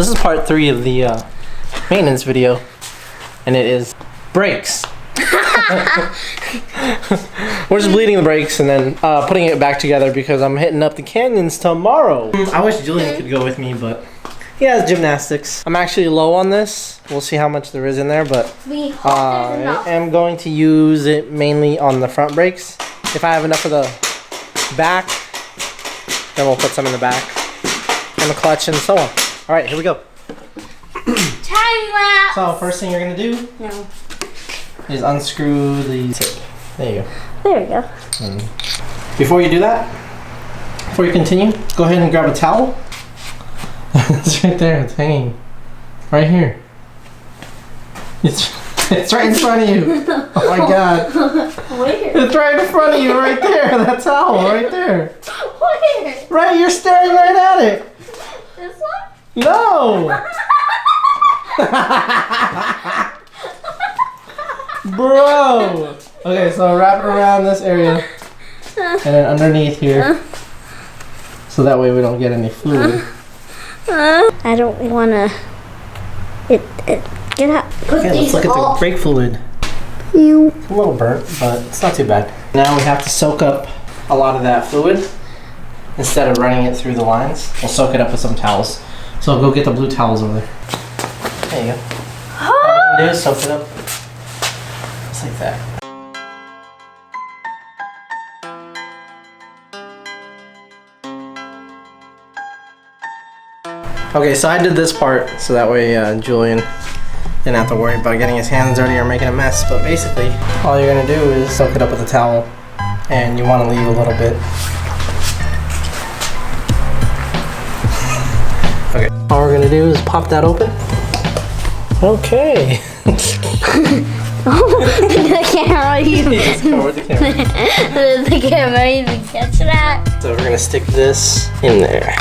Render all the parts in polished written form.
This is part 3 of the maintenance video, and it is brakes. We're just bleeding the brakes and then putting it back together because I'm hitting up the canyons tomorrow. I wish Julian could go with me, but he has gymnastics. I'm actually low on this. We'll see how much there is in there, but I am going to use it mainly on the front brakes. If I have enough of the back, then we'll put some in the back and the clutch and so on. All right, here we go. Time lapse. So first thing you're gonna do is unscrew the tip. There you go. There we go. Before you do that, before you continue, go ahead and grab a towel. It's right there. It's hanging right here. It's right in front of you. Oh my God. Where? It's right in front of you, right there. That towel, right there. Where? Right, you're staring right at it. This one? No. Bro. Okay, so wrap it around this area and then underneath here, so that way we don't get any fluid. I don't wanna. Get out. Okay, let's look at the brake fluid. It's a little burnt, but it's not too bad. Now we have to soak up a lot of that fluid. Instead of running it through the lines, we'll soak it up with some towels. So go get the blue towels over there. There you go. All you do is soak it up. Just like that. Okay, so I did this part so that way Julian didn't have to worry about getting his hands dirty or making a mess. But basically, all you're gonna do is soak it up with a towel, and you want to leave a little bit. Okay. All we're gonna do is pop that open. Okay. The camera even. Just cover the camera. Did the camera even catch that? So we're gonna stick this in there.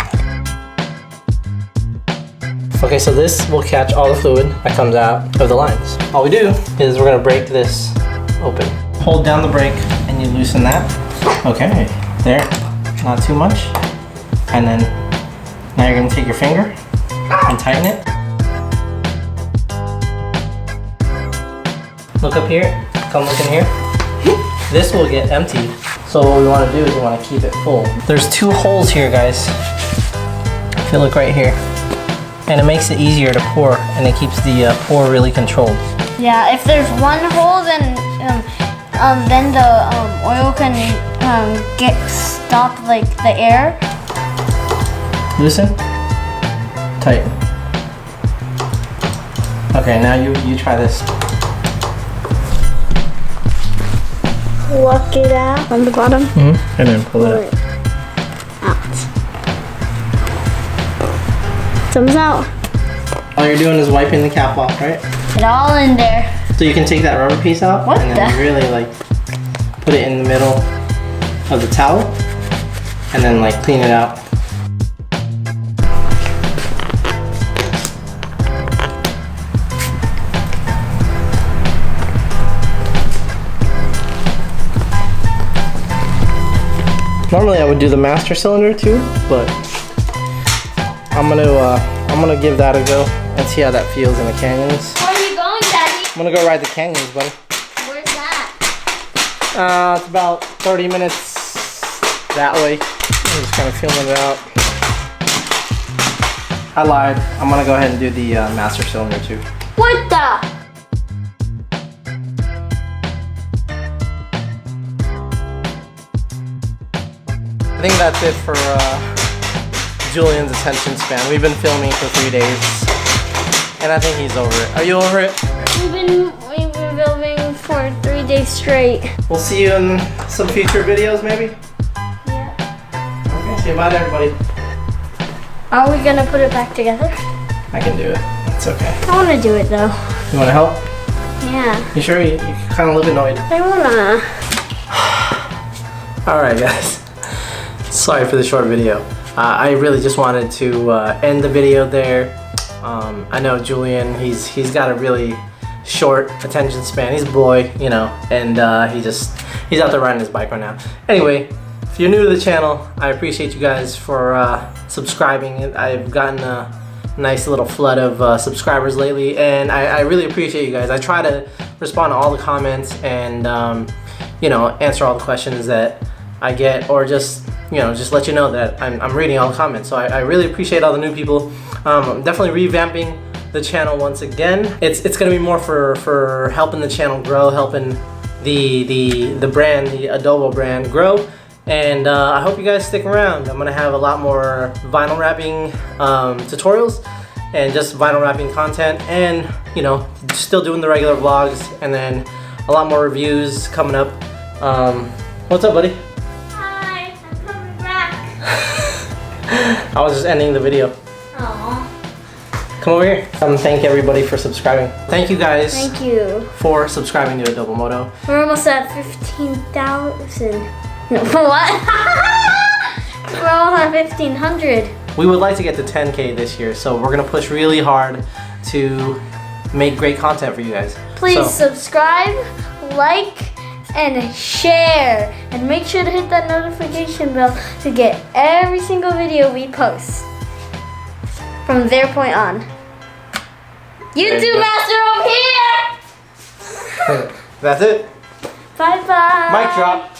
Okay, so this will catch all the fluid that comes out of the lines. All we do is we're gonna break this open. Hold down the brake and you loosen that. Okay, there, not too much. And then now you're gonna take your finger and tighten it. Look up here, come look in here. This will get empty. So what we wanna do is we wanna keep it full. There's 2 holes here, guys. If you look right here. And it makes it easier to pour, and it keeps the pour really controlled. Yeah, if there's one hole, then the oil can stop like the air. Loosen, tighten. Okay, now you try this. Work it out on the bottom. And then pull it out. Thumbs out. All you're doing is wiping the cap off, right? Get all in there. So you can take that rubber piece out and then really like put it in the middle of the towel and then like clean it out. Normally I would do the master cylinder too, but I'm gonna give that a go and see how that feels in the canyons. Where are you going, Daddy? I'm gonna go ride the canyons, buddy. Where's that? It's about 30 minutes that way. I'm just kind of feeling it out. I lied. I'm gonna go ahead and do the master cylinder too. What the? I think that's it for Julian's attention span. We've been filming for 3 days, and I think he's over it. Are you over it? We've been filming for 3 days straight. We'll see you in some future videos, maybe? Yeah. Okay, say bye to everybody. Are we gonna put it back together? I can do it. It's okay. I wanna do it though. You wanna help? Yeah. You sure? You kind of look annoyed. I wanna. Alright guys. Sorry for the short video. I really just wanted to end the video there. I know Julian, he's got a really short attention span. He's a boy, you know, and he's out there riding his bike right now. Anyway, if you're new to the channel, I appreciate you guys for subscribing. I've gotten a nice little flood of subscribers lately, and I really appreciate you guys. I try to respond to all the comments and you know, answer all the questions that I get, or just, you know, just let you know that I'm reading all the comments. So I really appreciate all the new people. I'm definitely revamping the channel once again. It's gonna be more for helping the channel grow, helping the brand, the Adobo brand, grow. And I hope you guys stick around. I'm gonna have a lot more vinyl wrapping tutorials and just vinyl wrapping content, and you know, still doing the regular vlogs, and then a lot more reviews coming up. What's up, buddy? Hi, I'm coming back. I was just ending the video. Aww. Come over here. Thank everybody for subscribing. Thank you guys. Thank you. For subscribing to Adobo Moto. We're almost at 15,000. No, what? We're almost at 1,500. We would like to get to 10K this year, so we're gonna push really hard to make great content for you guys. Please subscribe, like, and share. And make sure to hit that notification bell to get every single video we post from their point on. YouTube Master over here! That's it. Bye-bye. Mic drop.